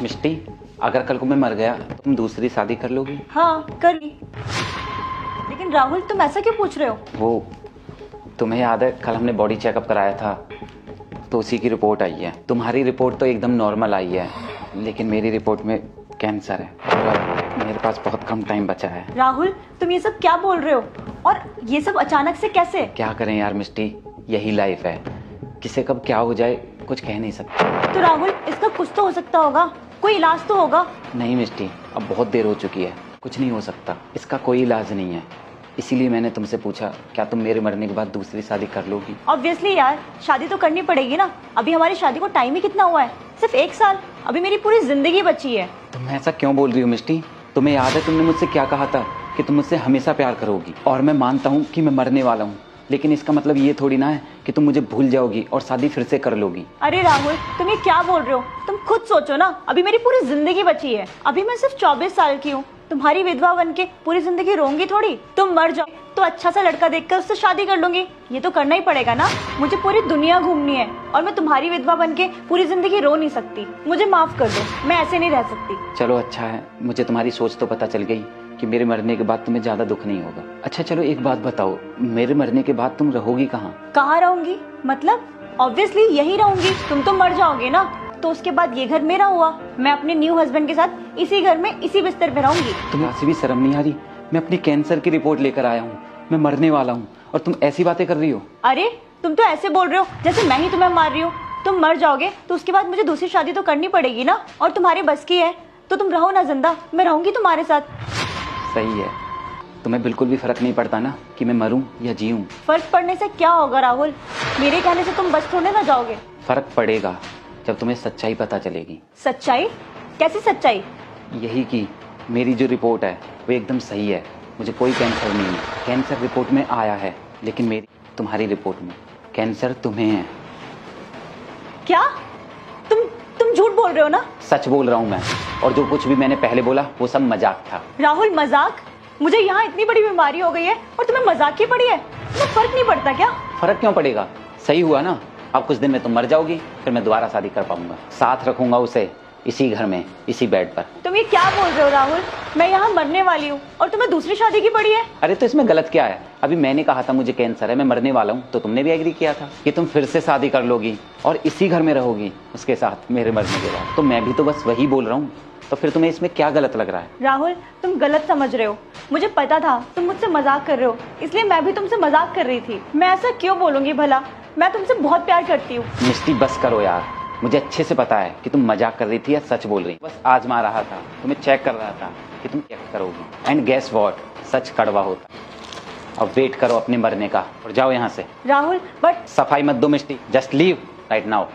मिष्टी, अगर कल को मैं मर गया तो तुम दूसरी शादी कर लोगी? हाँ कर ली। लेकिन राहुल तुम ऐसा क्यों पूछ रहे हो? वो तुम्हें याद है कल हमने बॉडी चेकअप कराया था तो उसी की रिपोर्ट आई है। तुम्हारी रिपोर्ट तो एकदम नॉर्मल आई है, लेकिन मेरी रिपोर्ट में कैंसर है और मेरे पास बहुत कम टाइम बचा है। राहुल तुम ये सब क्या बोल रहे हो, और ये सब अचानक से कैसे? क्या करें यार मिष्टी, यही लाइफ है, किसे कब क्या हो जाए कुछ कह नहीं सकते। तो राहुल इसका कुछ तो हो सकता होगा, कोई इलाज तो होगा। नहीं मिष्टी, अब बहुत देर हो चुकी है, कुछ नहीं हो सकता, इसका कोई इलाज नहीं है। इसीलिए मैंने तुमसे पूछा, क्या तुम मेरे मरने के बाद दूसरी शादी कर लोगी? ऑब्वियसली यार, शादी तो करनी पड़ेगी ना। अभी हमारी शादी को टाइम ही कितना हुआ है, सिर्फ 1 साल। अभी मेरी पूरी जिंदगी बची है। तुम ऐसा क्यों बोल रही हो मिष्टी? तुम्हें याद है तुमने मुझसे क्या कहा था कि तुम मुझसे हमेशा प्यार करोगी? और मैं मानता हूँ कि मैं मरने वाला हूँ, लेकिन इसका मतलब ये थोड़ी ना है कि तुम मुझे भूल जाओगी और शादी फिर से कर लोगी। अरे राहुल तुम ये क्या बोल रहे हो? तुम खुद सोचो ना, अभी मेरी पूरी जिंदगी बची है। अभी मैं सिर्फ 24 साल की हूँ। तुम्हारी विधवा बन के पूरी जिंदगी रोऊंगी थोड़ी। तुम मर जाओ तो अच्छा सा लड़का देखकर उससे शादी कर लूंगी। ये तो करना ही पड़ेगा ना, मुझे पूरी दुनिया घूमनी है और मैं तुम्हारी विधवा बन के पूरी जिंदगी रो नहीं सकती। मुझे माफ कर दो, मैं ऐसे नहीं रह सकती। चलो अच्छा है, मुझे तुम्हारी सोच तो पता चल गई कि मेरे मरने के बाद तुम्हें ज्यादा दुख नहीं होगा। अच्छा चलो एक बात बताओ, मेरे मरने के बाद तुम रहोगी कहाँ? कहाँ रहूंगी मतलब? ऑब्वियसली यही रहूंगी। तुम तो मर जाओगे ना, तो उसके बाद ये घर मेरा हुआ। मैं अपने न्यू हस्बैंड के साथ इसी घर में इसी बिस्तर पे रहूंगी। तुम्हें ऐसी भी शर्म नहीं आ रही? मैं अपनी कैंसर की रिपोर्ट लेकर आया हूँ, मैं मरने वाला हूँ और तुम ऐसी बातें कर रही हो। अरे तुम तो ऐसे बोल रहे हो जैसे मैं ही तुम्हें मार रही हूँ। तुम मर जाओगे तो उसके बाद मुझे दूसरी शादी तो करनी पड़ेगी ना, और तुम्हारे बस की है तो तुम रहो ना जिंदा, मैं रहूंगी तुम्हारे साथ। सही है, तुम्हें बिल्कुल भी फर्क नहीं पड़ता ना कि मैं मरूं या जीऊं? फर्क पड़ने से क्या होगा राहुल? मेरे कहने से तुम बस थोड़े ना जाओगे। फर्क पड़ेगा जब तुम्हें सच्चाई पता चलेगी। सच्चाई? कैसी सच्चाई? यही कि मेरी जो रिपोर्ट है वो एकदम सही है, मुझे कोई कैंसर नहीं है। कैंसर रिपोर्ट में आया है, लेकिन मेरी तुम्हारी रिपोर्ट में कैंसर तुम्हें है। क्या? तुम झूठ बोल रहे हो ना? सच बोल रहा हूँ मैं, और जो कुछ भी मैंने पहले बोला वो सब मजाक था। राहुल मजाक? मुझे यहाँ इतनी बड़ी बीमारी हो गई है और तुम्हें मजाक की पड़ी है? तुम्हें फर्क नहीं पड़ता क्या? फर्क क्यों पड़ेगा, सही हुआ ना। अब कुछ दिन में तुम मर जाओगी, फिर मैं दोबारा शादी कर पाऊंगा, साथ रखूंगा उसे इसी घर में इसी बेड पर। तुम ये क्या बोल रहे हो राहुल? मैं यहाँ मरने वाली हूँ और तुम्हें दूसरी शादी की पड़ी है? अरे तो इसमें गलत क्या है? अभी मैंने कहा था मुझे कैंसर है, मैं मरने वाला हूँ, तो तुमने भी एग्री किया था कि तुम फिर से शादी कर लोगी और इसी घर में रहोगी उसके साथ मेरे मरने के बाद। तो मैं भी तो बस वही बोल रहा हूँ, तो फिर तुम्हें इसमें क्या गलत लग रहा है? राहुल तुम गलत समझ रहे हो। मुझे पता था तुम मुझसे मजाक कर रहे हो, इसलिए मैं भी तुमसे मजाक कर रही थी। मैं ऐसा क्यों बोलूंगी भला? मैं तुमसे बहुत प्यार करती हूँ। मिष्टी बस करो यार, मुझे अच्छे से पता है कि तुम मजाक कर रही थी या सच बोल रही। बस आजमा रहा था, तुम्हें चेक कर रहा था कि तुम क्या करोगी। एंड गेस व्हाट, सच कड़वा होता। अब वेट करो अपने मरने का और जाओ यहाँ से। राहुल बट सफाई मत दो मिष्टी, जस्ट लीव राइट नाउ।